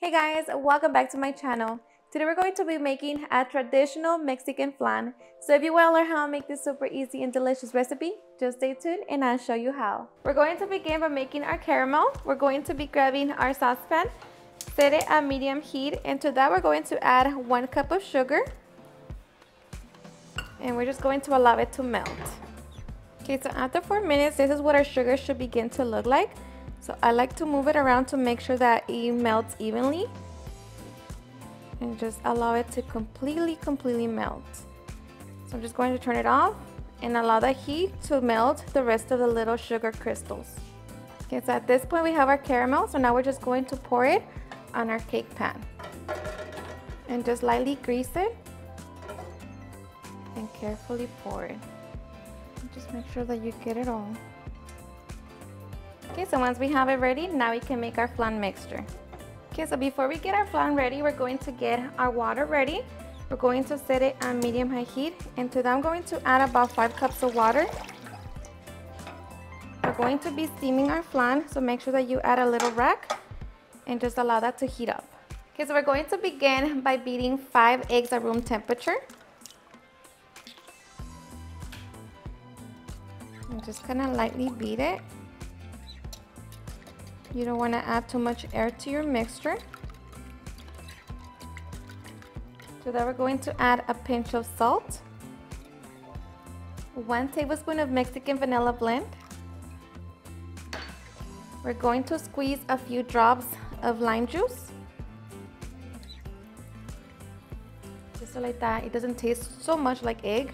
Hey guys, welcome back to my channel. Today we're going to be making a traditional Mexican flan. So if you want to learn how to make this super easy and delicious recipe, just stay tuned and I'll show you how. We're going to begin by making our caramel. We're going to be grabbing our saucepan, set it at medium heat, and to that we're going to add 1 cup of sugar. And we're just going to allow it to melt. Okay, so after 4 minutes, this is what our sugar should begin to look like. So I like to move it around to make sure that it melts evenly. And just allow it to completely melt. So I'm just going to turn it off and allow the heat to melt the rest of the little sugar crystals. Okay, so at this point we have our caramel. So now we're just going to pour it on our cake pan. And just lightly grease it. And carefully pour it. And just make sure that you get it all. Okay, so once we have it ready, now we can make our flan mixture. Okay, so before we get our flan ready, we're going to get our water ready. We're going to set it on medium-high heat, and to that I'm going to add about 5 cups of water. We're going to be steaming our flan, so make sure that you add a little rack and just allow that to heat up. Okay, so we're going to begin by beating 5 eggs at room temperature. And just kind of lightly beat it. You don't want to add too much air to your mixture. So then we're going to add a pinch of salt, 1 tablespoon of Mexican vanilla blend. We're going to squeeze a few drops of lime juice. Just so like that, it doesn't taste so much like egg.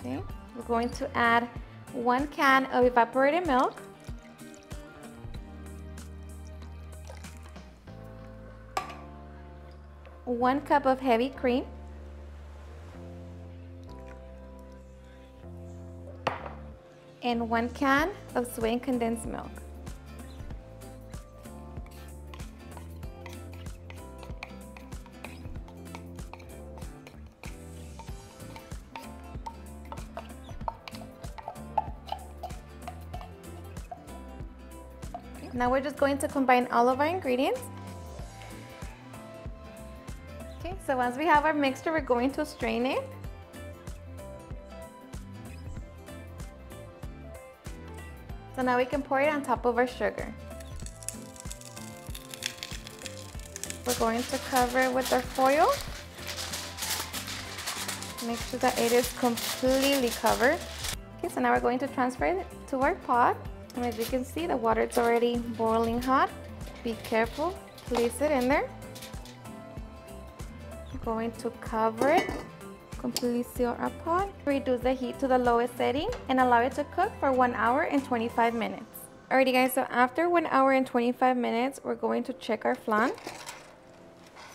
Okay, we're going to add 1 can of evaporated milk, 1 cup of heavy cream, and 1 can of sweetened condensed milk. Now we're just going to combine all of our ingredients. Okay, so once we have our mixture, we're going to strain it. So now we can pour it on top of our sugar. We're going to cover it with our foil. Make sure that it is completely covered. Okay, so now we're going to transfer it to our pot. And as you can see, the water is already boiling hot. Be careful, place it in there. I'm going to cover it, completely seal our pot. Reduce the heat to the lowest setting and allow it to cook for 1 hour and 25 minutes. Alrighty guys, so after 1 hour and 25 minutes, we're going to check our flan.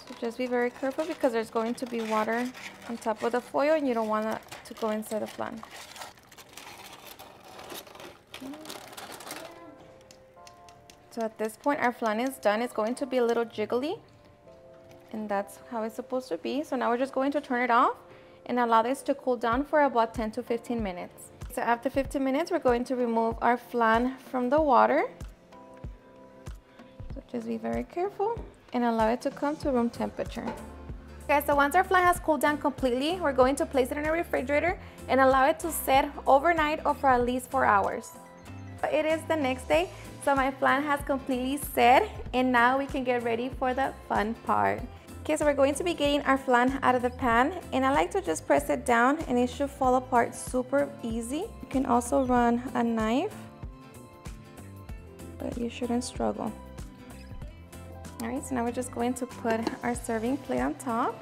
So just be very careful because there's going to be water on top of the foil and you don't want it to go inside the flan. So at this point our flan is done. It's going to be a little jiggly and that's how it's supposed to be. So now we're just going to turn it off and allow this to cool down for about 10 to 15 minutes. So after 15 minutes we're going to remove our flan from the water. So just be very careful and allow it to come to room temperature. Okay, so once our flan has cooled down completely, we're going to place it in a refrigerator and allow it to set overnight or for at least 4 hours. It is the next day, so my flan has completely set and now we can get ready for the fun part. Okay, so we're going to be getting our flan out of the pan and I like to just press it down and it should fall apart super easy. You can also run a knife, but you shouldn't struggle. Alright, so now we're just going to put our serving plate on top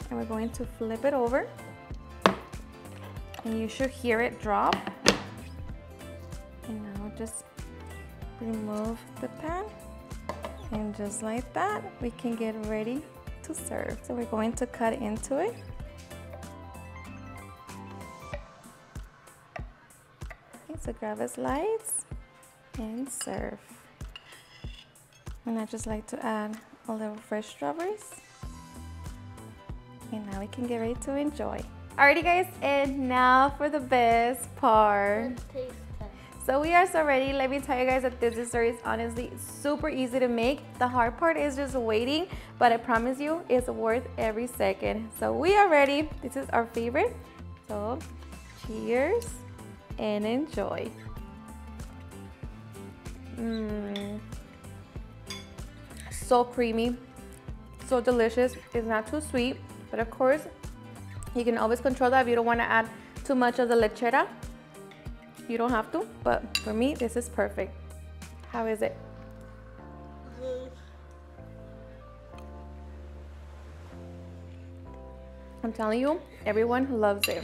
and we're going to flip it over and you should hear it drop. And now just remove the pan and just like that we can get ready to serve. So we're going to cut into it. Okay, so grab a slice and serve. And I just like to add a little fresh strawberries. And now we can get ready to enjoy. Alrighty guys, and now for the best part. So we are so ready. Let me tell you guys that this dessert is honestly super easy to make. The hard part is just waiting, but I promise you it's worth every second. So we are ready. This is our favorite. So cheers and enjoy. So creamy, so delicious. It's not too sweet, but of course you can always control that if you don't want to add too much of the lechera. You don't have to, but for me this is perfect. How is it? I'm telling you, everyone loves it.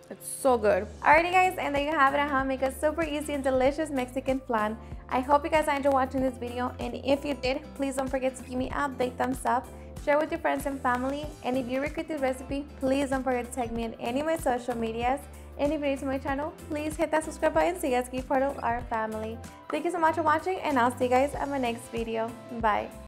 It's so good. Alrighty guys, and there you have it on how to make a super easy and delicious Mexican flan. I hope you guys enjoyed watching this video, and if you did, please don't forget to give me a big thumbs up, share with your friends and family, and if you recreate this recipe, please don't forget to tag me on any of my social medias. And if you're new to my channel, please hit that subscribe button so you guys can be part of our family. Thank you so much for watching, and I'll see you guys on my next video. Bye.